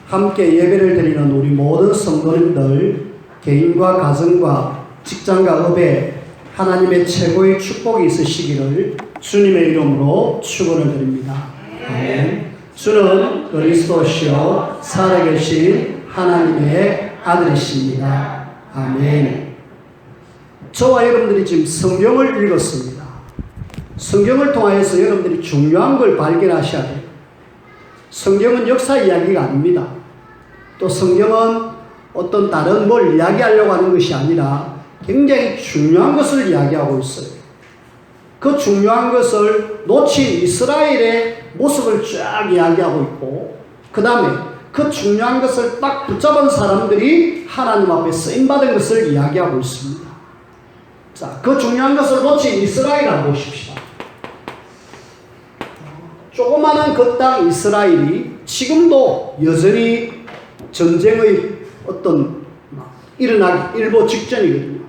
함께 예배를 드리는 우리 모든 성도님들, 개인과 가정과 직장과 업에 하나님의 최고의 축복이 있으시기를 주님의 이름으로 축원을 드립니다. 아멘. 주는 그리스도시요 살아계신 하나님의 아들이십니다. 아멘. 저와 여러분들이 지금 성경을 읽었습니다. 성경을 통하여서 여러분들이 중요한 걸 발견하셔야 돼요. 성경은 역사 이야기가 아닙니다. 또 성경은 어떤 다른 뭘 이야기하려고 하는 것이 아니라 굉장히 중요한 것을 이야기하고 있어요. 그 중요한 것을 놓친 이스라엘의 모습을 쫙 이야기하고 있고, 그 다음에 그 중요한 것을 딱 붙잡은 사람들이 하나님 앞에 쓰임받은 것을 이야기하고 있습니다. 자, 그 중요한 것을 놓친 이스라엘 한번 보십시다. 조그마한 그 땅 이스라엘이 지금도 여전히 전쟁의 어떤 일어나기 일보 직전이거든요.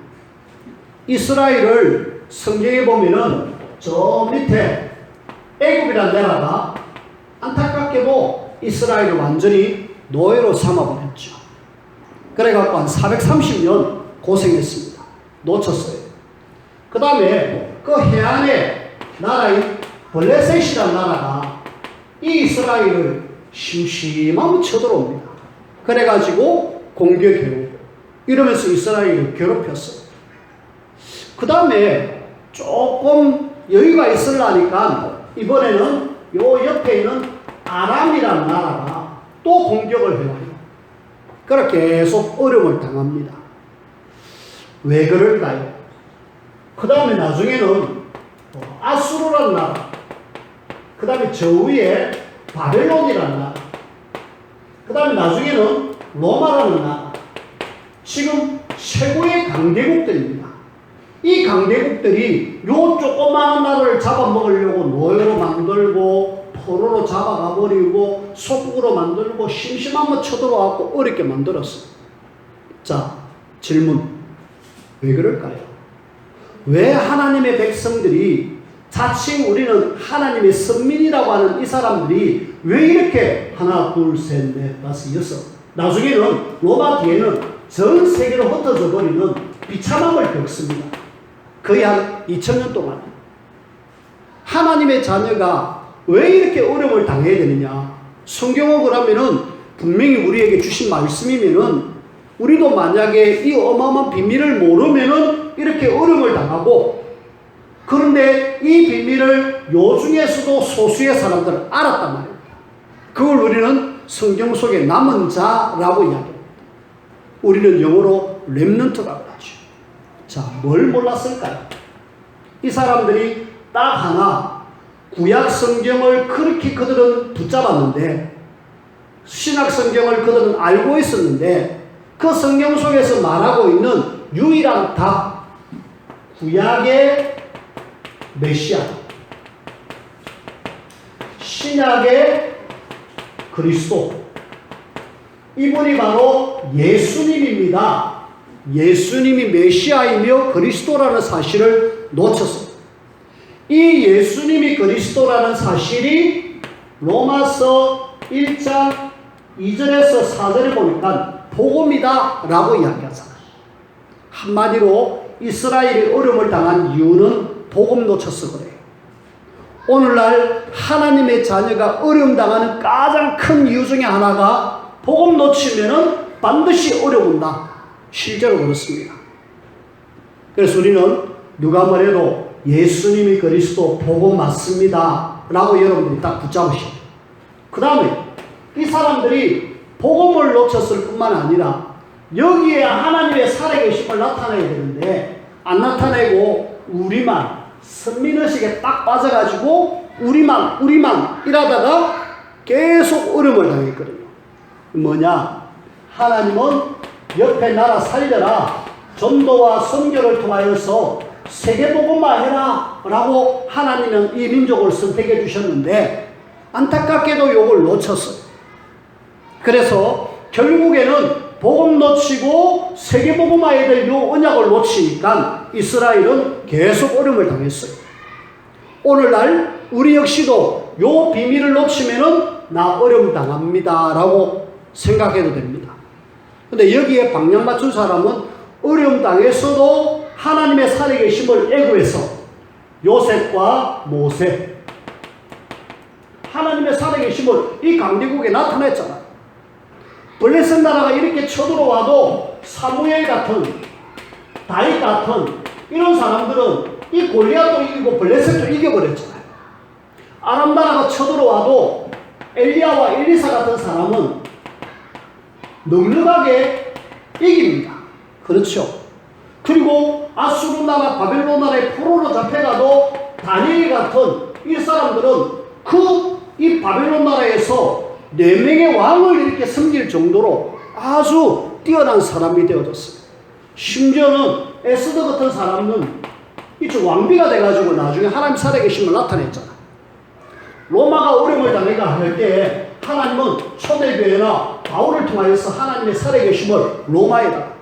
이스라엘을 성경에 보면은 저 밑에 애굽이라는 나라가 안타깝게도 이스라엘을 완전히 노예로 삼아버렸죠. 그래갖고 한 430년 고생했습니다. 놓쳤어요. 그 다음에 그 해안의 나라인 블레셋이라는 나라가 이 이스라엘을 심심하면 쳐들어옵니다. 그래가지고 공격해오고 이러면서 이스라엘을 괴롭혔어요. 그 다음에 조금 여유가 있으려니까 이번에는 요 옆에 있는 아람이라는 나라가 또 공격을 해와요. 그렇게 계속 어려움을 당합니다. 왜 그럴까요? 그 다음에 나중에는 아수르라는 나라, 그 다음에 저 위에 바벨론이라는 나라, 그 다음에 나중에는 로마라는 나라, 지금 최고의 강대국들입니다. 이 강대국들이 요 조그마한 나라를 잡아먹으려고 노예로 만들고 포로로 잡아가 버리고 속국으로 만들고 심심하면 쳐들어와서 어렵게 만들었어요. 자, 질문. 왜 그럴까요? 왜 하나님의 백성들이 자칭 우리는 하나님의 선민이라고 하는 이 사람들이 왜 이렇게 하나, 둘, 셋, 넷, 다섯, 여섯, 나중에는 로마 뒤에는 전 세계로 흩어져 버리는 비참함을 겪습니다. 거의 한 2000년 동안. 하나님의 자녀가 왜 이렇게 어려움을 당해야 되느냐? 성경을 그러면은 분명히 우리에게 주신 말씀이면은 우리도 만약에 이 어마어마한 비밀을 모르면은 이렇게 어려움을 당하고, 그런데 이 비밀을 요 중에서도 소수의 사람들은 알았단 말입니다. 그걸 우리는 성경 속에 남은 자라고 이야기합니다. 우리는 영어로 렘넌트라고 하죠. 자, 뭘 몰랐을까요? 이 사람들이 딱 하나 구약 성경을 그렇게 그들은 붙잡았는데, 신약 성경을 그들은 알고 있었는데, 그 성경 속에서 말하고 있는 유일한 답, 구약의 메시아, 신약의 그리스도, 이분이 바로 예수님입니다. 예수님이 메시아이며 그리스도라는 사실을 놓쳤어요. 이 예수님이 그리스도라는 사실이 로마서 1장 2절에서 4절에 보니까 복음이다 라고 이야기하잖아요. 한마디로 이스라엘이 어려움을 당한 이유는 복음 놓쳐서 그래요. 오늘날 하나님의 자녀가 어려움 당하는 가장 큰 이유 중에 하나가 복음 놓치면은 반드시 어려운다. 실제로 그렇습니다. 그래서 우리는 누가 뭐래도 예수님이 그리스도 복음 맞습니다 라고 여러분들이 딱 붙잡으셔야 돼요. 그 다음에 이 사람들이 복음을 놓쳤을 뿐만 아니라 여기에 하나님의 살아계심을 나타내야 되는데 안 나타내고 우리만 선민의식에 딱 빠져가지고 우리만 이러다가 계속 어려움을 당했거든요. 뭐냐? 하나님은 옆에 나라 살려라, 전도와 선교를 통하여서 세계복음화 해라 라고 하나님은 이 민족을 선택해 주셨는데 안타깝게도 이걸 놓쳤어요. 그래서 결국에는 복음 놓치고 세계복음화해야 될 요 언약을 놓치니까 이스라엘은 계속 어려움을 당했어요. 오늘날 우리 역시도 요 비밀을 놓치면은 나 어려움 당합니다 라고 생각해도 됩니다. 근데 여기에 방향 맞춘 사람은 어려움 당에서도 하나님의 살아계심을 애구해서 요셉과 모세, 하나님의 살아계심을 이 강대국에 나타냈잖아요. 블레셋 나라가 이렇게 쳐들어와도 사무엘 같은, 다윗 같은 이런 사람들은 이 골리앗도 이기고 블레셋도 이겨버렸잖아요. 아람 나라가 쳐들어와도 엘리야와 엘리사 같은 사람은 넉넉하게 이깁니다. 그렇죠. 그리고 아수르 나라, 바벨론 나라에 포로로 잡혀가도 다니엘 같은 이 사람들은 이 바벨론 나라에서 4명의 왕을 이렇게 섬길 정도로 아주 뛰어난 사람이 되어졌어요. 심지어는 에스더 같은 사람은 이쪽 왕비가 돼가지고 나중에 하나님 살아계심을 나타냈잖아. 로마가 어려움을 당해가 할 때 하나님은 초대교회나 바울을 통하여서 하나님의 살아계심을 로마에다가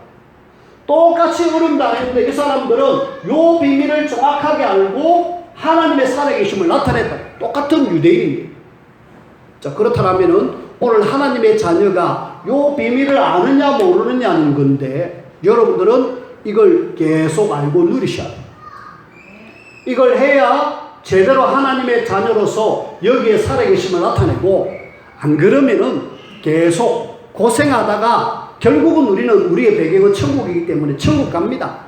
똑같이 어려움 당했는데 이 사람들은 요 비밀을 정확하게 알고 하나님의 살아계심을 나타냈다. 똑같은 유대인입니다. 자, 그렇다면은 오늘 하나님의 자녀가 요 비밀을 아느냐 모르느냐는 건데 여러분들은 이걸 계속 알고 누리셔야 돼요. 이걸 해야 제대로 하나님의 자녀로서 여기에 살아계심을 나타내고, 안 그러면은 계속 고생하다가 결국은 우리의 배경은 천국이기 때문에 천국 갑니다.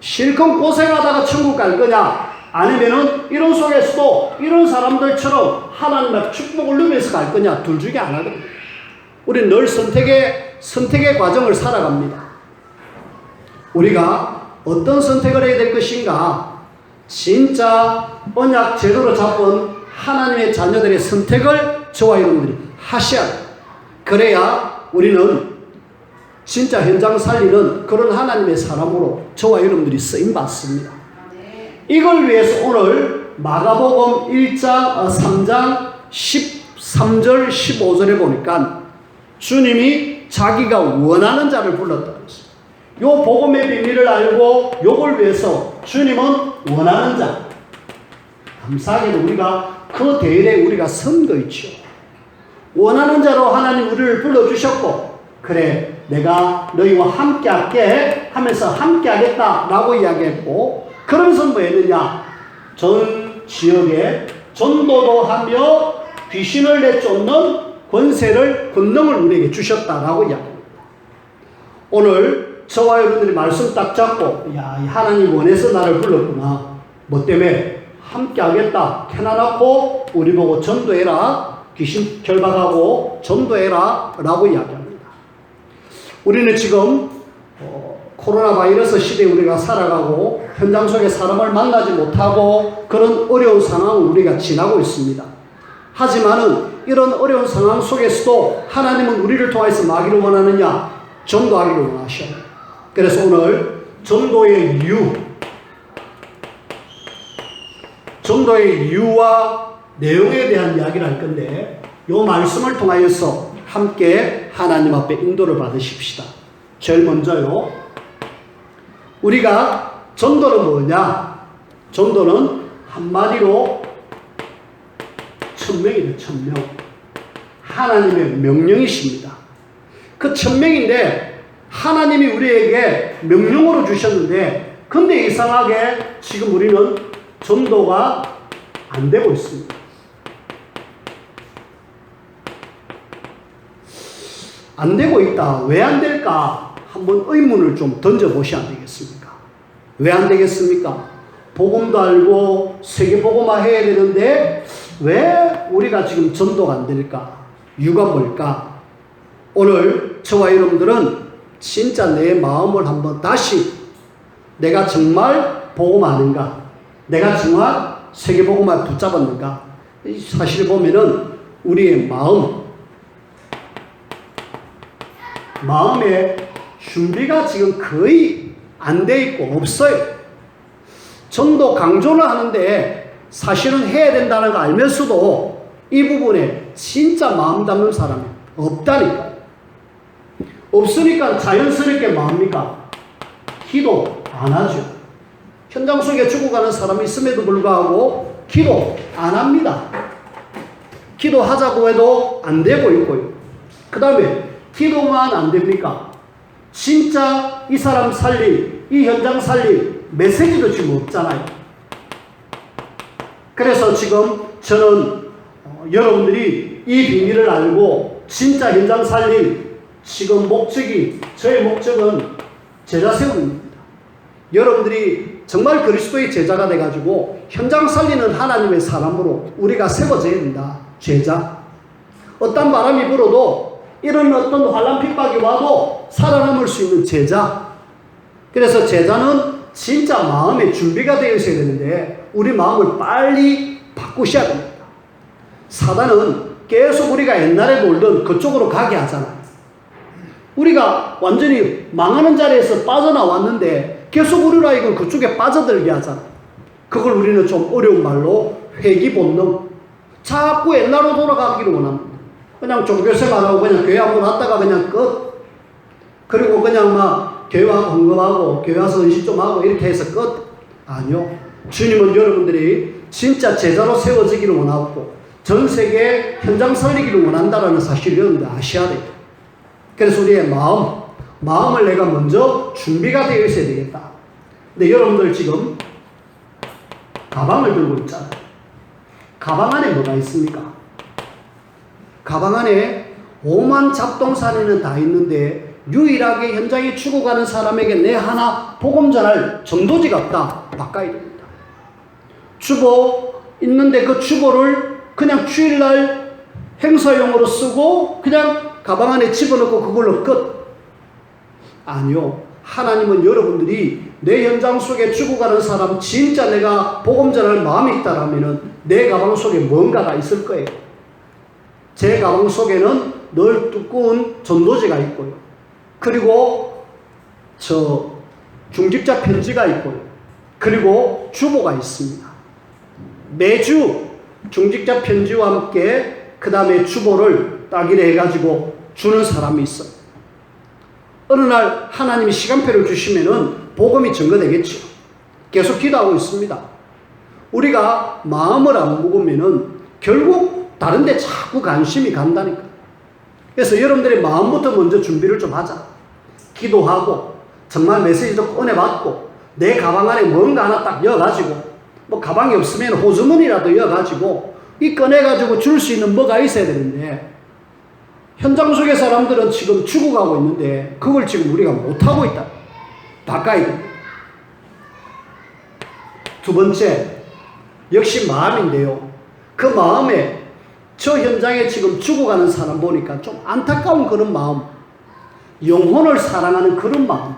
실컷 고생하다가 천국 갈 거냐, 아니면은 이런 속에서도 이런 사람들처럼 하나님의 축복을 누리면서 갈 거냐, 둘 중에 하나거든요. 우리는 늘 선택의 과정을 살아갑니다. 우리가 어떤 선택을 해야 될 것인가, 진짜 언약 제대로 잡은 하나님의 자녀들의 선택을 저와 여러분들이 하셔야 돼요. 그래야 우리는 진짜 현장 살리는 그런 하나님의 사람으로 저와 여러분들이 쓰임받습니다. 이걸 위해서 오늘 마가복음 3장 13절 15절에 보니까 주님이 자기가 원하는 자를 불렀다는 것입니다. 요 복음의 비밀을 알고 요걸 위해서 주님은 원하는 자, 감사하게도 우리가 그 대열에 우리가 선 거 있죠. 원하는 자로 하나님 우리를 불러주셨고, 그래 내가 너희와 함께 할게 하면서 함께 하겠다라고 이야기했고, 그러면서 뭐 했느냐, 전 지역에 전도도 하며 귀신을 내쫓는 권능을 우리에게 주셨다라고 이야기합니다. 오늘 저와 여러분들이 말씀 딱 잡고, 야, 하나님 원해서 나를 불렀구나. 뭐 때문에? 함께 하겠다. 켜놔놓고 우리 보고 전도해라. 귀신 결박하고 전도해라. 라고 이야기합니다. 우리는 지금 코로나 바이러스 시대에 우리가 살아가고 현장 속에 사람을 만나지 못하고 그런 어려운 상황을 우리가 지나고 있습니다. 하지만은 이런 어려운 상황 속에서도 하나님은 우리를 통해서 마기를 원하느냐? 전도하기를 원하셔요. 그래서 오늘 전도의 이유와 내용에 대한 이야기를 할 건데, 이 말씀을 통하여서 함께 하나님 앞에 인도를 받으십시다. 제일 먼저요, 우리가 전도는 뭐냐? 전도는 한마디로 천명이에요. 천명. 하나님의 명령이십니다. 그 천명인데 하나님이 우리에게 명령으로 주셨는데, 근데 이상하게 지금 우리는 전도가 안 되고 있습니다. 안 되고 있다. 왜 안 될까? 한번 의문을 좀 던져보셔야 되겠습니까? 왜 안 되겠습니까? 복음도 알고 세계복음화 해야 되는데 왜 우리가 지금 전도가 안 될까? 이유가 뭘까? 오늘 저와 여러분들은 진짜 내 마음을 한번 다시, 내가 정말 복음 아는가? 내가 정말 세계복음화에 붙잡았는가? 사실 보면은 우리의 마음의 준비가 지금 거의 안 돼 있고 없어요. 전도 강조를 하는데 사실은 해야 된다는 거 알면서도 이 부분에 진짜 마음 담는 사람이 없다니까. 없으니까 자연스럽게 뭐합니까? 기도 안 하죠. 현장 속에 죽어가는 사람이 있음에도 불구하고 기도 안 합니다. 기도하자고 해도 안 되고 있고요. 그 다음에 기도만 안 됩니까? 진짜 이 사람 살릴, 이 현장 살릴 메시지도 지금 없잖아요. 그래서 지금 저는 여러분들이 이 비밀을 알고 진짜 현장 살릴 지금 목적이, 저의 목적은 제자 세움입니다. 여러분들이 정말 그리스도의 제자가 돼가지고 현장 살리는 하나님의 사람으로 우리가 세워져야 된다. 제자. 어떤 바람이 불어도 이런 어떤 환난 핍박이 와도 살아남을 수 있는 제자. 그래서 제자는 진짜 마음의 준비가 되어 있어야 되는데 우리 마음을 빨리 바꾸셔야 됩니다. 사단은 계속 우리가 옛날에 놀던 그쪽으로 가게 하잖아요. 우리가 완전히 망하는 자리에서 빠져나왔는데 계속 우리로 하여금 그쪽에 빠져들게 하잖아요. 그걸 우리는 좀 어려운 말로 회귀 본능. 자꾸 옛날로 돌아가기를 원합니다. 그냥 종교생활하고 그냥 교회 한번 왔다가 그냥 끝. 그리고 그냥 막 교회 와서 헌금하고 교회 와서 은식 좀 하고 이렇게 해서 끝. 아니요. 주님은 여러분들이 진짜 제자로 세워지기를 원하고 전 세계 현장 살리기를 원한다라는 사실을 여러분들 아셔야 돼요. 그래서 우리의 마음을 내가 먼저 준비가 되어 있어야 되겠다. 근데 여러분들 지금 가방을 들고 있잖아요. 가방 안에 뭐가 있습니까? 가방 안에 오만 잡동사니는 다 있는데 유일하게 현장에 죽어가는 사람에게 내 하나 복음 전할 전도지가 없다. 바꿔야 됩니다. 주보 있는데 그 주보를 그냥 주일날 행사용으로 쓰고 그냥 가방 안에 집어넣고 그걸로 끝. 아니요. 하나님은 여러분들이 내 현장 속에 죽어가는 사람 진짜 내가 복음 전할 마음이 있다라면은 내 가방 속에 뭔가가 있을 거예요. 제 가방 속에는 늘 두꺼운 전도지가 있고요. 그리고 저 중직자 편지가 있고요. 그리고 주보가 있습니다. 매주 중직자 편지와 함께 그 다음에 주보를 따기를 해가지고 주는 사람이 있어요. 어느 날 하나님이 시간표를 주시면은 복음이 증거되겠죠. 계속 기도하고 있습니다. 우리가 마음을 안 먹으면은 결국 다른 데 자꾸 관심이 간다니까. 그래서 여러분들의 마음부터 먼저 준비를 좀 하자. 기도하고 정말 메시지도 꺼내받고 내 가방 안에 뭔가 하나 딱 여가지고 뭐 가방이 없으면 호주머니라도 여가지고 이 꺼내가지고 줄 수 있는 뭐가 있어야 되는데 현장 속의 사람들은 지금 죽어가고 있는데 그걸 지금 우리가 못하고 있다. 바꿔야 됩니다. 두 번째, 역시 마음인데요. 그 마음에 저 현장에 지금 죽어가는 사람 보니까 좀 안타까운 그런 마음, 영혼을 사랑하는 그런 마음.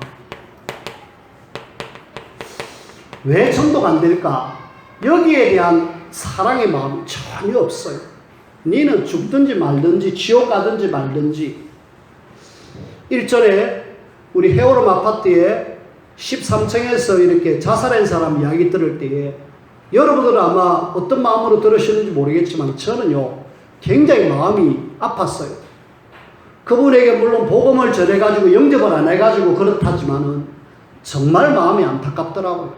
왜 전도가 안 될까? 여기에 대한 사랑의 마음이 전혀 없어요. 니는 죽든지 말든지 지옥 가든지 말든지. 일전에 우리 헤어롬 아파트에 13층에서 이렇게 자살한 사람 이야기 들을 때에 여러분들은 아마 어떤 마음으로 들으셨는지 모르겠지만 저는요 굉장히 마음이 아팠어요. 그분에게 물론 복음을 전해가지고 영접을 안 해가지고 그렇다지만은 정말 마음이 안타깝더라고요.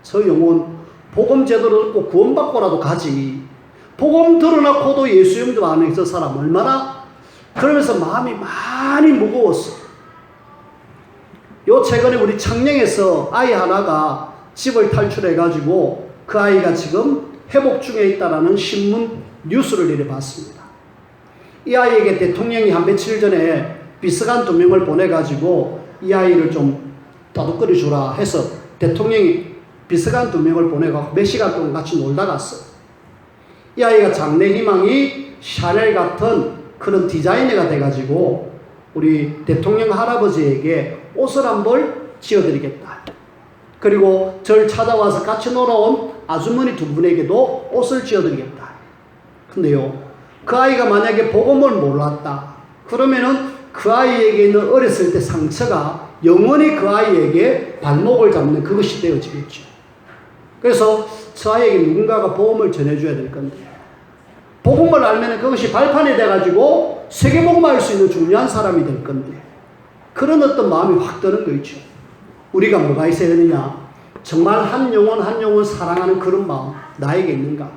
저 영혼 복음 제대로 듣고 구원받고라도 가지. 복음 들어놓고도 예수 영접 안 해서 사람 얼마나 그러면서 마음이 많이 무거웠어. 요 최근에 우리 창녕에서 아이 하나가 집을 탈출해가지고 그 아이가 지금 회복 중에 있다라는 신문 뉴스를 이래 봤습니다. 이 아이에게 대통령이 한 며칠 전에 비서관 2명을 보내가지고 이 아이를 좀 따독거려 주라 해서 대통령이 비서관 2명을 보내고 몇 시간 동안 같이 놀다 갔어. 이 아이가 장래 희망이 샤넬 같은 그런 디자이너가 돼가지고 우리 대통령 할아버지에게 옷을 한 벌 지어드리겠다. 그리고 저를 찾아와서 같이 놀아온 아주머니 2분에게도 옷을 지어드리겠다. 근데요, 그 아이가 만약에 복음을 몰랐다. 그러면은 그 아이에게 있는 어렸을 때 상처가 영원히 그 아이에게 발목을 잡는 그것이 되어지겠죠. 그래서 저 아이에게 누군가가 복음을 전해줘야 될 건데, 복음을 알면 그것이 발판이 돼가지고 세계복음을 할 수 있는 중요한 사람이 될 건데, 그런 어떤 마음이 확 드는 거 있죠. 우리가 뭐가 있어야 되느냐? 정말 한 영혼 한 영혼 사랑하는 그런 마음 나에게 있는가?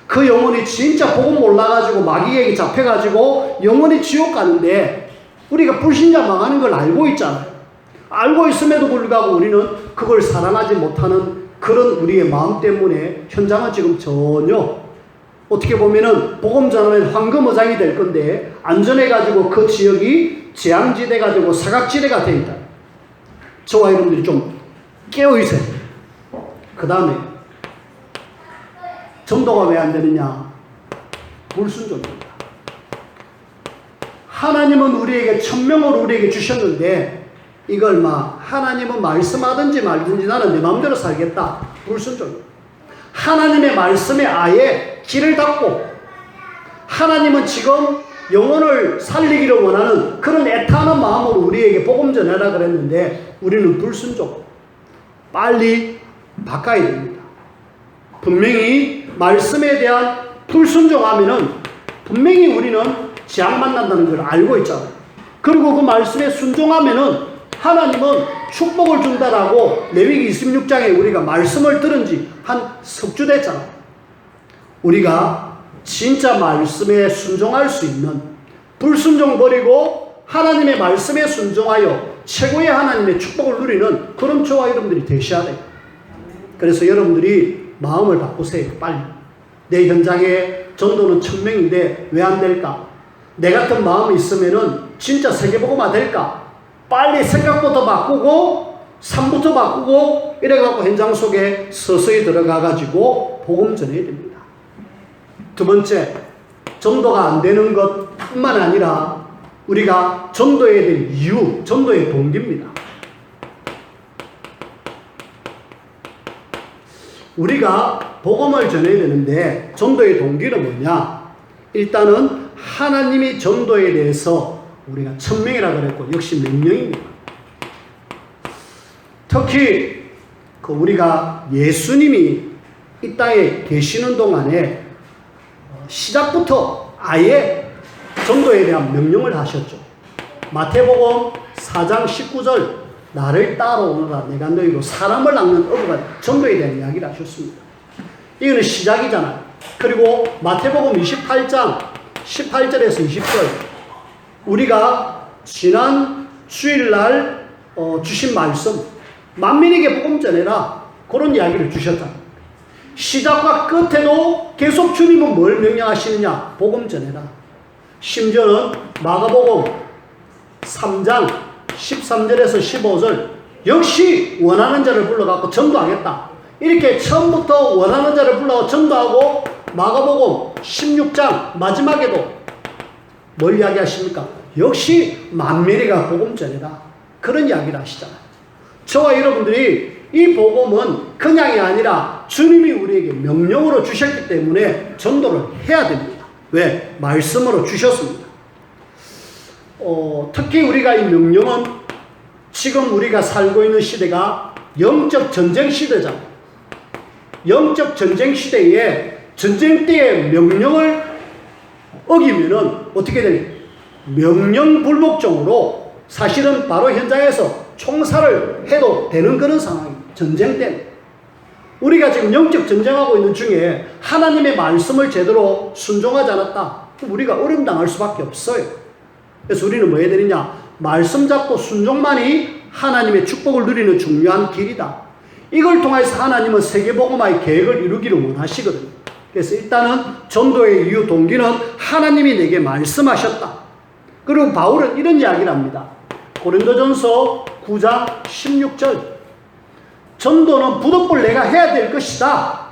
그 영혼이 진짜 복음 몰라가지고 마귀에게 잡혀가지고 영혼이 지옥 가는데 우리가 불신자 망하는 걸 알고 있잖아요. 알고 있음에도 불구하고 우리는 그걸 사랑하지 못하는 그런 우리의 마음 때문에 현장은 지금 전혀 어떻게 보면은 복음 전하면 황금어장이 될 건데 안전해가지고 그 지역이 재앙지대가 되고 사각지대가 되어 있다. 저와 여러분들이 좀 깨어있어요. 그 다음에 전도가 왜 안 되느냐? 불순종입니다. 하나님은 우리에게 천명을 우리에게 주셨는데 이걸 하나님은 말씀하든지 말든지 나는 내 마음대로 살겠다. 불순종입니다. 하나님의 말씀에 아예 길을 닫고 하나님은 지금 영혼을 살리기를 원하는 그런 애타는 마음으로 우리에게 복음 전해라 그랬는데 우리는 불순종. 빨리 바꿔야 됩니다. 분명히 말씀에 대한 불순종하면은 분명히 우리는 재앙 만난다는 걸 알고 있잖아요. 그리고 그 말씀에 순종하면은 하나님은 축복을 준다라고 레위기 26장에 우리가 말씀을 들은 지 한 석 주 됐잖아요. 우리가 진짜 말씀에 순종할 수 있는 불순종 버리고 하나님의 말씀에 순종하여 최고의 하나님의 축복을 누리는 그런 저와 여러분들이 되셔야 돼요. 그래서 여러분들이 마음을 바꾸세요. 빨리. 내 현장에 전도는 1000명인데 왜 안 될까? 내 같은 마음이 있으면은 진짜 세계복음화 될까? 빨리 생각부터 바꾸고 삶부터 바꾸고 이래갖고 현장 속에 서서히 들어가가지고 복음 전해야 됩니다. 두 번째, 전도가 안 되는 것뿐만 아니라 우리가 전도해야 될 이유, 전도의 동기입니다. 우리가 복음을 전해야 되는데 전도의 동기는 뭐냐? 일단은 하나님이 전도에 대해서 우리가 1000명이라 그랬고 역시 명령입니다. 특히 우리가 예수님이 이 땅에 계시는 동안에 시작부터 아예 전도에 대한 명령을 하셨죠. 마태복음 4장 19절 나를 따라오너라 내가 너희로 사람을 낚는 어부가 전도에 대한 이야기를 하셨습니다. 이거는 시작이잖아요. 그리고 마태복음 28장 18절에서 20절 우리가 지난 주일날 주신 말씀 만민에게 복음 전해라 그런 이야기를 주셨잖아요. 시작과 끝에도 계속 주님은 뭘 명령하시느냐? 복음 전해라. 심지어는 마가복음 3장 13절에서 15절 역시 원하는 자를 불러갖고 전도하겠다. 이렇게 처음부터 원하는 자를 불러서 전도하고 마가복음 16장 마지막에도 뭘 이야기하십니까? 역시 만민에게 복음 전해라. 그런 이야기를 하시잖아요. 저와 여러분들이 이 복음은 그냥이 아니라 주님이 우리에게 명령으로 주셨기 때문에 전도를 해야 됩니다. 왜? 말씀으로 주셨습니다. 특히 우리가 이 명령은 지금 우리가 살고 있는 시대가 영적 전쟁 시대잖아요. 영적 전쟁 시대에 전쟁 때의 명령을 어기면은 어떻게 되냐? 명령불복종으로 사실은 바로 현장에서 총살을 해도 되는 그런 상황입니다. 전쟁 때문에. 우리가 지금 영적 전쟁하고 있는 중에 하나님의 말씀을 제대로 순종하지 않았다. 우리가 어려움 당할 수밖에 없어요. 그래서 우리는 뭐 해야 되느냐? 말씀 잡고 순종만이 하나님의 축복을 누리는 중요한 길이다. 이걸 통해서 하나님은 세계복음화의 계획을 이루기를 원하시거든요. 그래서 일단은 전도의 이유 동기는 하나님이 내게 말씀하셨다. 그리고 바울은 이런 이야기를 합니다. 고린도전서 9장 16절 전도는 부득불 내가 해야 될 것이다.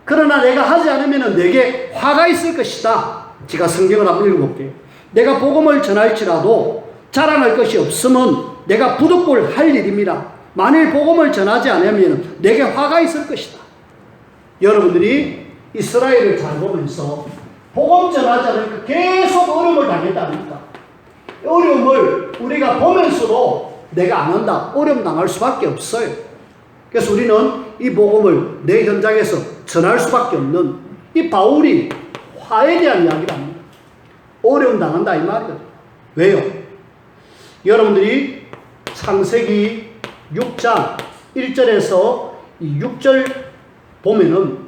그러나 내가 하지 않으면 내게 화가 있을 것이다. 제가 성경을 한번 읽어볼게요. 내가 복음을 전할지라도 자랑할 것이 없으면 내가 부득불 할 일입니다. 만일 복음을 전하지 않으면 내게 화가 있을 것이다. 여러분들이 이스라엘을 잘 보면서 복음 전하지 않으니까 계속 어려움을 당했다니까. 어려움을 우리가 보면서도 내가 안 한다. 어려움 당할 수밖에 없어요. 그래서 우리는 이 복음을 내 현장에서 전할 수밖에 없는 이 바울이 화에 대한 이야기를 합니다. 어려움 당한다 이 말이거든요. 왜요? 여러분들이 창세기 6장 1절에서 이 6절 보면은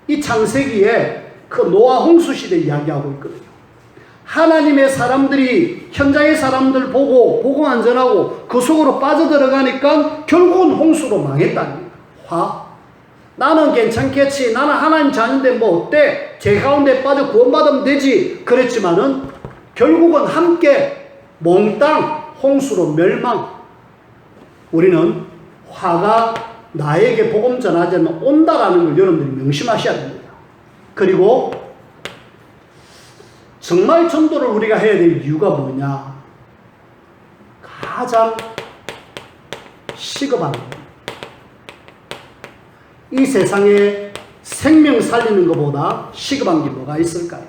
이 창세기에 그 노아 홍수 시대 이야기하고 있거든요. 하나님의 사람들이 현장의 사람들 보고 복음 안 전하고 그 속으로 빠져들어가니까 결국은 홍수로 망했다는 거예요. 나는 괜찮겠지. 나는 하나님 자녀인데 뭐 어때? 제 가운데 빠져 구원받으면 되지. 그랬지만은 결국은 함께 몽땅 홍수로 멸망. 우리는 화가 나에게 복음 전하지 않으면 온다라는 걸 여러분들이 명심하셔야 됩니다. 그리고 정말 전도를 우리가 해야 될 이유가 뭐냐? 가장 시급한 거예요. 이 세상에 생명 살리는 것보다 시급한 게 뭐가 있을까요?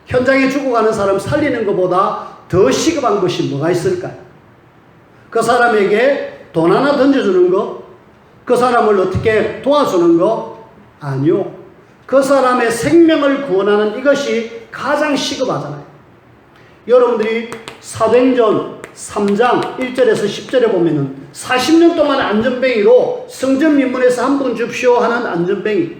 현장에 죽어가는 사람 살리는 것보다 더 시급한 것이 뭐가 있을까요? 그 사람에게 돈 하나 던져주는 거? 그 사람을 어떻게 도와주는 거? 아니요. 그 사람의 생명을 구원하는 이것이 가장 시급하잖아요. 여러분들이 사도행전 3장 1절에서 10절에 보면은 40년 동안 안전뱅이로 성전 민문에서 한 번 줍시오 하는 안전뱅이.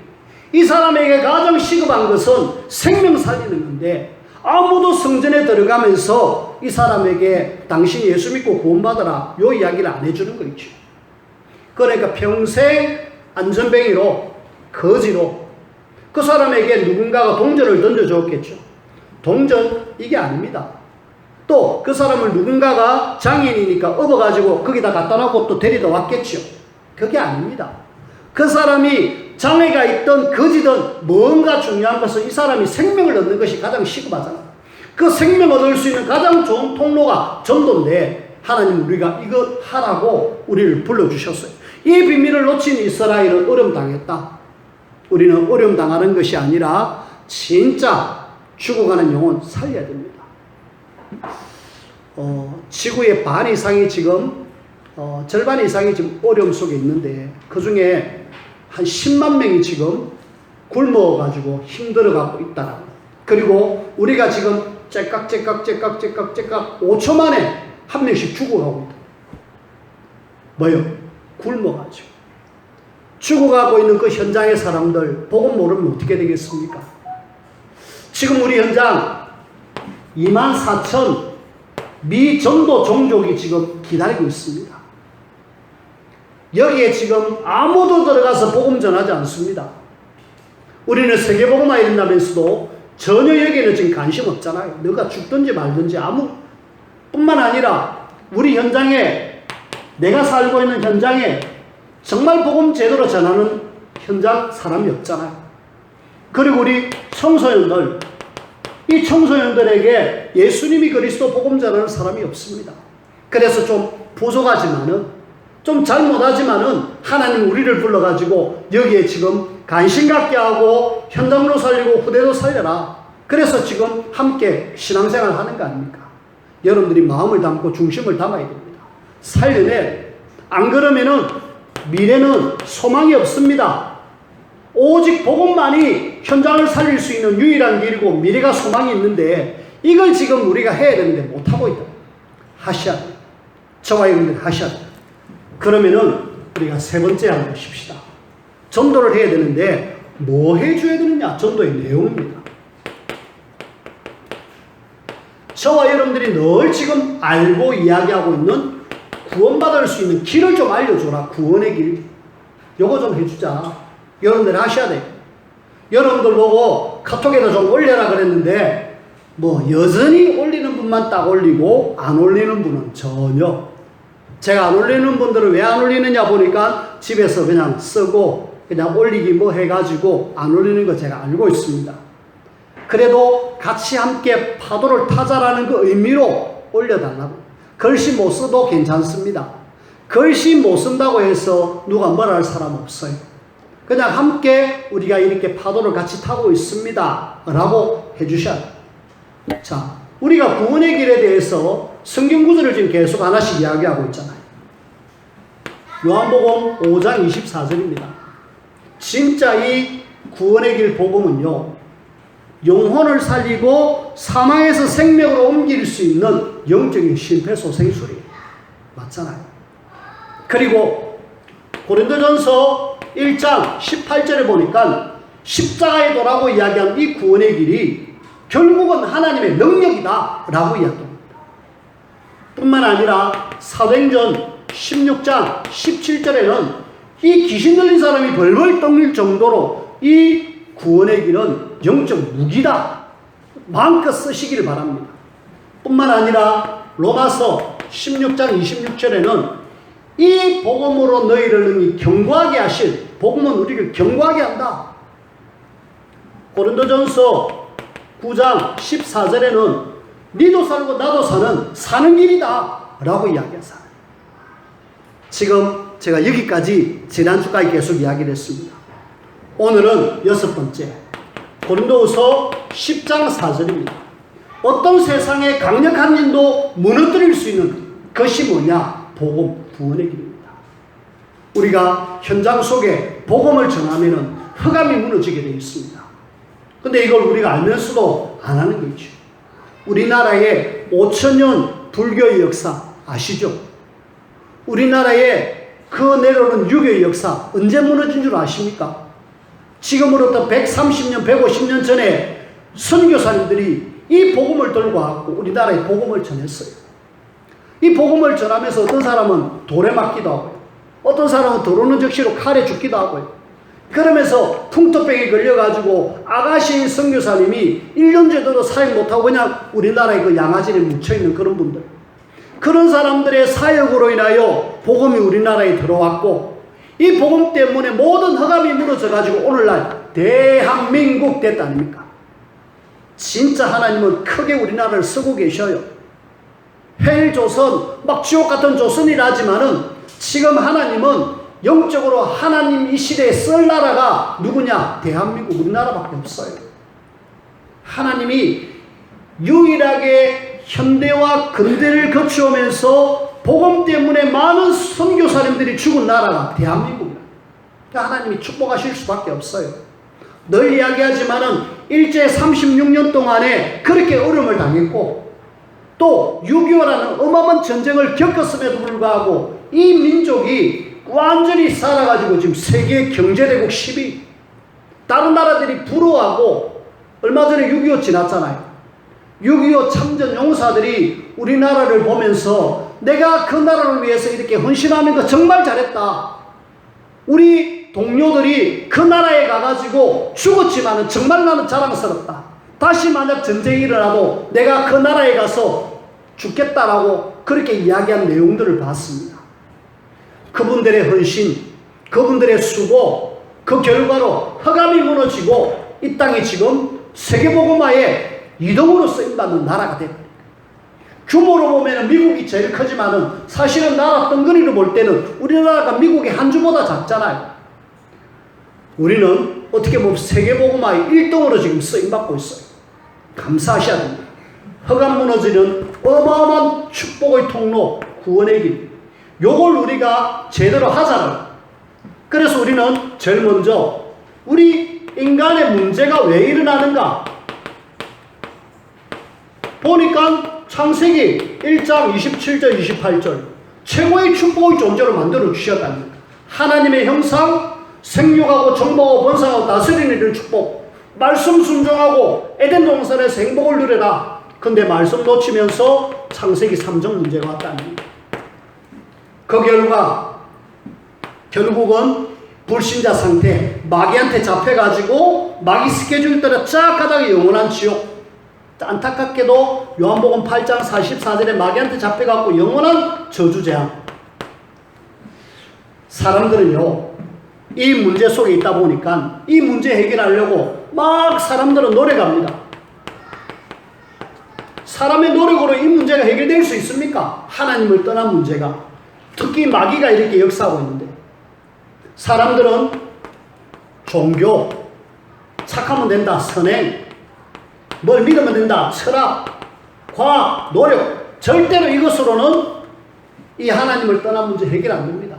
이 사람에게 가장 시급한 것은 생명 살리는 건데 아무도 성전에 들어가면서 이 사람에게 당신 예수 믿고 구원받아라 요 이야기를 안 해주는 거 있죠. 그러니까 평생 안전뱅이로 거지로 그 사람에게 누군가가 동전을 던져줬겠죠. 동전 이게 아닙니다. 또 그 사람을 누군가가 장인이니까 업어가지고 거기다 갖다 놓고 또 데리다 왔겠죠. 그게 아닙니다. 그 사람이 장애가 있든 거지든 뭔가 중요한 것은 이 사람이 생명을 얻는 것이 가장 시급하잖아요. 그 생명을 얻을 수 있는 가장 좋은 통로가 전도인데 하나님 우리가 이거 하라고 우리를 불러주셨어요. 이 비밀을 놓친 이스라엘은 어려움 당했다. 우리는 어려움 당하는 것이 아니라 진짜 죽어가는 영혼 살려야 됩니다. 지구의 반 이상이 지금 절반 이상이 지금 어려움 속에 있는데 그 중에 한 10만 명이 지금 굶어가지고 힘들어가고 있다라고. 그리고 우리가 지금 째깍 5초 만에 한 명씩 죽어가고 있다. 뭐요? 굶어가지고. 죽어가고 있는 그 현장의 사람들 복음 모르면 어떻게 되겠습니까? 지금 우리 현장 24,000 미전도 종족이 지금 기다리고 있습니다. 여기에 지금 아무도 들어가서 복음 전하지 않습니다. 우리는 세계복음화 이른다면서도 전혀 여기에는 지금 관심 없잖아요. 너가 죽든지 말든지 뿐만 아니라 우리 현장에 내가 살고 있는 현장에 정말 복음 제대로 전하는 현장 사람이 없잖아요. 그리고 우리 청소년들 이 청소년들에게 예수님이 그리스도 복음 전하는 사람이 없습니다. 그래서 좀 부족하지만은 좀 잘못하지만은 하나님 우리를 불러가지고 여기에 지금 관심 갖게 하고 현장으로 살리고 후대도 살려라. 그래서 지금 함께 신앙생활 하는 거 아닙니까? 여러분들이 마음을 담고 중심을 담아야 됩니다. 살려내. 안 그러면은 미래는 소망이 없습니다. 오직 복음만이 현장을 살릴 수 있는 유일한 길이고 미래가 소망이 있는데 이걸 지금 우리가 해야 되는데 못하고 있다. 하셔야 돼요. 저와 여러분들 하셔야 돼요. 그러면은 우리가 세 번째 한번 보십시다. 전도를 해야 되는데 뭐 해줘야 되느냐? 전도의 내용입니다. 저와 여러분들이 늘 지금 알고 이야기하고 있는 구원받을 수 있는 길을 좀 알려줘라. 구원의 길. 요거 좀 해주자. 여러분들 하셔야 돼요. 여러분들 보고 카톡에도 좀 올려라 그랬는데 뭐 여전히 올리는 분만 딱 올리고 안 올리는 분은 전혀. 제가 안 올리는 분들은 왜 안 올리느냐 보니까 집에서 그냥 쓰고 그냥 올리기 뭐 해가지고 안 올리는 거 제가 알고 있습니다. 그래도 같이 함께 파도를 타자라는 그 의미로 올려달라고. 글씨 못 써도 괜찮습니다. 글씨 못 쓴다고 해서 누가 뭐라 할 사람 없어요. 그냥 함께 우리가 이렇게 파도를 같이 타고 있습니다 라고 해주셔야 돼요. 자, 우리가 구원의 길에 대해서 성경 구절을 지금 계속 하나씩 이야기하고 있잖아요. 요한복음 5장 24절입니다. 진짜 이 구원의 길 복음은요, 영혼을 살리고 사망에서 생명으로 옮길 수 있는 영적인 심폐소생술이에요. 맞잖아요. 그리고 고린도전서 1장 18절에 보니까 십자가의 도라고 이야기한 이 구원의 길이 결국은 하나님의 능력이다 라고 이야기합니다. 뿐만 아니라 사도행전 16장 17절에는 이 귀신 들린 사람이 벌벌 떨릴 정도로 이 구원의 길은 영적 무기다, 마음껏 쓰시기를 바랍니다. 뿐만 아니라 로마서 16장 26절에는 이 복음으로 너희를 능히 경고하게 하실, 복음은 우리를 경고하게 한다. 고린도전서 9장 14절에는 니도 살고 나도 사는 길이다 라고 이야기하잖아요. 지금 제가 여기까지 지난주까지 계속 이야기를 했습니다. 오늘은 6번째, 고린도후서 10장 4절입니다. 어떤 세상의 강력한 인도 무너뜨릴 수 있는 것이 뭐냐? 복음, 구원의 길입니다. 우리가 현장 속에 복음을 전하면 흑암이 무너지게 되어 있습니다. 근데 이걸 우리가 알면서도 안 하는 거죠. 우리나라의 5,000년 불교의 역사 아시죠? 우리나라의 그 내려오는 유교의 역사 언제 무너진 줄 아십니까? 지금으로부터 130년, 150년 전에 선교사님들이 이 복음을 들고 와서 우리나라에 복음을 전했어요. 이 복음을 전하면서 어떤 사람은 돌에 맞기도 하고요. 어떤 사람은 도로는 적시로 칼에 죽기도 하고요. 그러면서 풍토병에 걸려가지고 아가씨인 선교사님이 1년 제대로 사역 못하고 그냥 우리나라의 그 양아지에 묻혀있는 그런 분들. 그런 사람들의 사역으로 인하여 복음이 우리나라에 들어왔고 이 복음 때문에 모든 흑암이 무너져가지고 오늘날 대한민국 됐다 아닙니까? 진짜 하나님은 크게 우리나라를 쓰고 계셔요. 헬조선, 막 지옥 같은 조선이라지만은 지금 하나님은 영적으로 하나님 이 시대에 쓸 나라가 누구냐? 대한민국, 우리나라밖에 없어요. 하나님이 유일하게 현대와 근대를 거쳐오면서 복음 때문에 많은 선교사님들이 죽은 나라가 대한민국이에요. 그러니까 하나님이 축복하실 수밖에 없어요. 늘 이야기하지만은 일제 36년 동안에 그렇게 어려움을 당했고 또 6.25라는 어마어마한 전쟁을 겪었음에도 불구하고 이 민족이 완전히 살아가지고 지금 세계 경제대국 10위. 다른 나라들이 부러워하고 얼마 전에 6.25 지났잖아요. 6.25 참전 용사들이 우리나라를 보면서 내가 그 나라를 위해서 이렇게 헌신하는 거 정말 잘했다. 우리 동료들이 그 나라에 가가지고 죽었지만은 정말 나는 자랑스럽다. 다시 만약 전쟁이 일어나도 내가 그 나라에 가서 죽겠다라고 그렇게 이야기한 내용들을 봤습니다. 그분들의 헌신, 그분들의 수고, 그 결과로 흑암이 무너지고 이 땅이 지금 세계복음화의 이동으로 쓰임받는 나라가 됩니다. 규모로 보면 미국이 제일 크지만은 사실은 나라 덩그리로 볼 때는 우리나라가 미국의 한 주보다 작잖아요. 우리는 어떻게 보면 세계복음화의 1등으로 지금 쓰임받고 있어요. 감사하셔야 됩니다. 흑암 무너지는 어마어마한 축복의 통로, 구원의 길. 요걸 우리가 제대로 하잖아요. 그래서 우리는 제일 먼저 우리 인간의 문제가 왜 일어나는가? 보니까 창세기 1장 27절 28절 최고의 축복의 존재로 만들어 주셨답니다. 하나님의 형상, 생육하고 정복하고 번성하고 다스리는 이를 축복, 말씀 순종하고 에덴 동산에서 행복을 누려라. 근데 말씀 놓치면서 창세기 3정 문제가 왔답니다. 그 결국은 불신자 상태, 마귀한테 잡혀가지고 마귀 스케줄 따라 쫙 가다가 영원한 지옥. 안타깝게도 요한복음 8장 44절에 마귀한테 잡혀갖고 영원한 저주재앙. 사람들은요, 이 문제 속에 있다 보니까 이 문제 해결하려고 막 사람들은 노력합니다. 사람의 노력으로 이 문제가 해결될 수 있습니까? 하나님을 떠난 문제가. 특히 마귀가 이렇게 역사하고 있는데 사람들은 종교, 착하면 된다, 선행, 뭘 믿으면 된다, 철학, 과학, 노력, 절대로 이것으로는 이 하나님을 떠난 문제 해결 안 됩니다.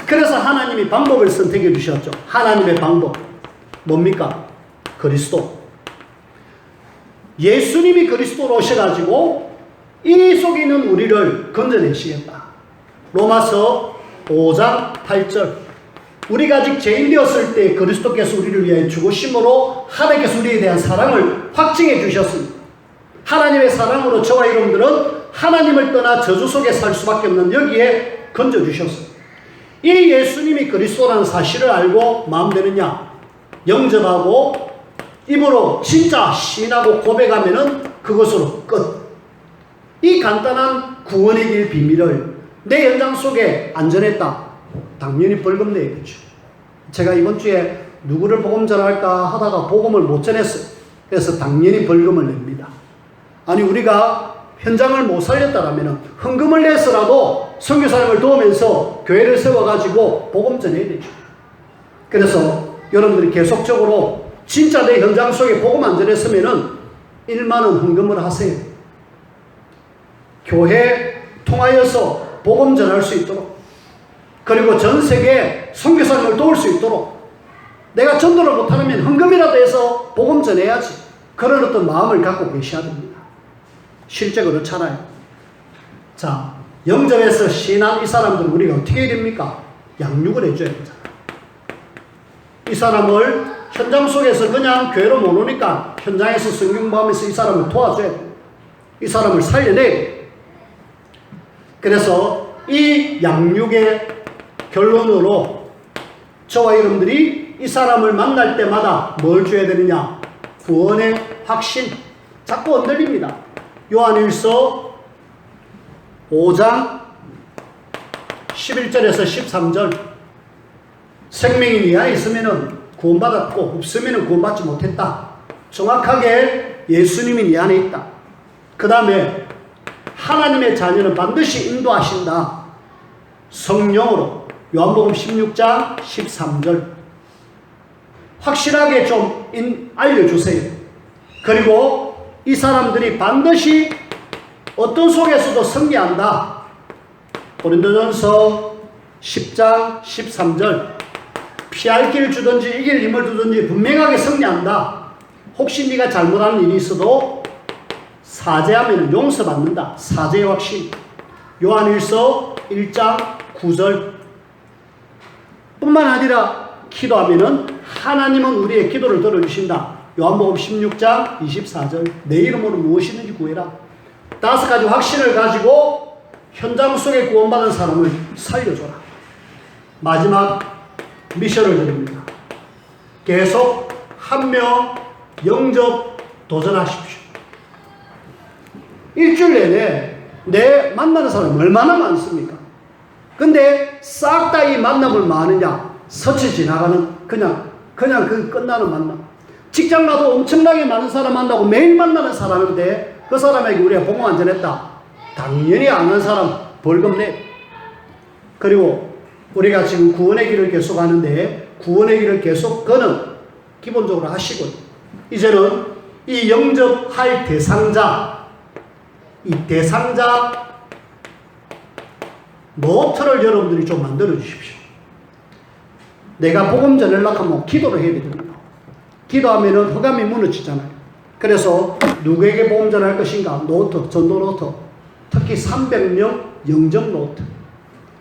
그래서 하나님이 방법을 선택해 주셨죠. 하나님의 방법 뭡니까? 그리스도. 예수님이 그리스도로 오셔가지고 이 속에 있는 우리를 건져내시겠다. 로마서 5장 8절 우리가 아직 죄인 되었을 때 그리스도께서 우리를 위하여 죽으심으로 하나님께서 우리에 대한 사랑을 확증해 주셨습니다. 하나님의 사랑으로 저와 여러분들은 하나님을 떠나 저주 속에 살 수밖에 없는 여기에 건져주셨어요. 이 예수님이 그리스도라는 사실을 알고 마음되느냐? 영접하고 입으로 진짜 시인하고 고백하면은 그것으로 끝. 이 간단한 구원의 길 비밀을 내 현장 속에 안전했다. 당연히 벌금 내야겠죠. 제가 이번 주에 누구를 복음 전할까 하다가 복음을 못 전했어요. 그래서 당연히 벌금을 냅니다. 아니 우리가 현장을 못 살렸다라면 헌금을 내서라도 선교사님을 도우면서 교회를 세워가지고 복음 전해야 되죠. 그래서 여러분들이 계속적으로 진짜 내 현장 속에 복음 안 전했으면은 1만 원 헌금을 하세요. 교회 통하여서 복음 전할 수 있도록, 그리고 전 세계 선교사님을 도울 수 있도록, 내가 전도를 못하면 헌금이라도 해서 복음 전해야지, 그런 어떤 마음을 갖고 계셔야 됩니다. 실제 그렇잖아요. 자, 영접해서 신한 이 사람들 우리가 어떻게 해야 됩니까? 양육을 해줘야 되잖아요. 이 사람을 현장 속에서 그냥 교회로 못 오니까 현장에서 성경 공부하면서 이 사람을 도와줘야 돼요. 이 사람을 살려내야 돼요. 그래서 이 양육의 결론으로 저와 여러분들이 이 사람을 만날 때마다 뭘 줘야 되느냐? 구원의 확신. 자꾸 흔들립니다. 요한일서 5장 11절에서 13절. 생명이 네 안에 있으면 구원받았고 없으면 구원받지 못했다. 정확하게 예수님이 네 안에 있다. 그 다음에 하나님의 자녀는 반드시 인도하신다. 성령으로. 요한복음 16장 13절. 확실하게 좀 알려주세요. 그리고 이 사람들이 반드시 어떤 속에서도 승리한다. 고린도전서 10장 13절. 피할 길을 주든지 이길 힘을 주든지 분명하게 승리한다. 혹시 네가 잘못하는 일이 있어도 사죄하면 용서받는다. 사죄의 확신. 요한일서 1장 9절. 뿐만 아니라 기도하면은 하나님은 우리의 기도를 들어주신다. 요한복음 16장 24절. 내 이름으로 무엇이든지 구해라. 5가지 확신을 가지고 현장 속에 구원받은 사람을 살려줘라. 마지막 미션을 드립니다. 계속 한 명 영접 도전하십시오. 일주일 내내 내 만나는 사람 얼마나 많습니까? 근데 싹 다 이 만남을 많으냐? 스쳐 지나가는 그냥 그 끝나는 만남. 직장 가도 엄청나게 많은 사람 만나고 매일 만나는 사람인데 그 사람에게 우리가 복음 안 전했다. 당연히 아는 사람 벌금 내. 그리고 우리가 지금 구원의 길을 계속 하는데 구원의 길을 계속 그는 기본적으로 하시고 이제는 이 영접할 대상자, 이 대상자 노트를 여러분들이 좀 만들어 주십시오. 내가 복음 전하려고 하면 기도를 해야 됩니다. 기도하면은 허감이 무너지잖아요. 그래서 누구에게 복음 전할 것인가? 노트, 전도 노트. 특히 300명 영접 노트.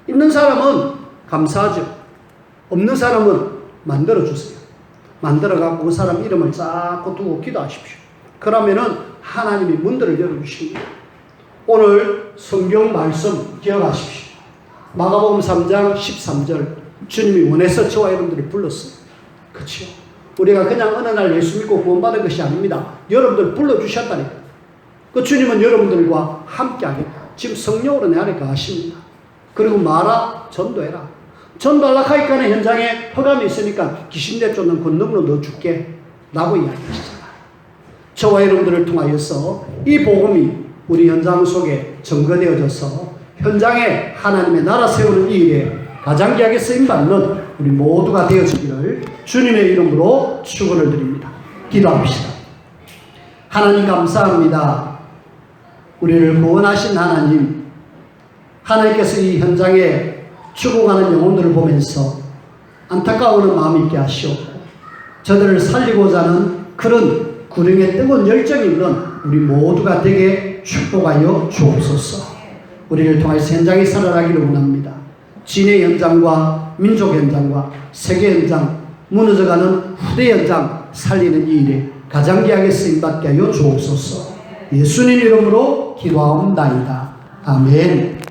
있는 사람은 감사하죠. 없는 사람은 만들어 주세요. 만들어 갖고 그 사람 이름을 쫙 두고 기도하십시오. 그러면은 하나님이 문들을 열어주십니다. 오늘 성경 말씀 기억하십시오. 마가복음 3장 13절. 주님이 원해서 저와 여러분들이 불렀어요. 그렇죠? 우리가 그냥 어느 날 예수 믿고 구원받은 것이 아닙니다. 여러분들 불러주셨다니까. 그 주님은 여러분들과 함께 하겠다. 지금 성령으로 내 안에 가십니다. 그리고 말아, 전도해라. 전도하려고 하니까 현장에 허감이 있으니까 귀신대 쫓는 권능으로 넣어줄게 라고 이야기하시잖아요. 저와 여러분들을 통하여서 이 복음이 우리 현장 속에 증거되어져서 현장에 하나님의 나라 세우는 이 일에 가장 귀하게 쓰임받는 우리 모두가 되어지기를 주님의 이름으로 축원을 드립니다. 기도합시다. 하나님 감사합니다. 우리를 구원하신 하나님, 하나님께서 이 현장에 죽어가는 영혼들을 보면서 안타까워하는 마음이 있게 하시옵고 저들을 살리고자 하는 그런 구령의 뜨거운 열정이 있는 우리 모두가 되게 축복하여 주옵소서. 우리를 통해서 현장에 살아나기를 원합니다. 진의 현장과 민족 현장과 세계 현장, 무너져가는 후대 현장 살리는 이 일에 가장 귀하게 쓰임받게 하여 주옵소서. 예수님 이름으로 기도하옵나이다. 아멘.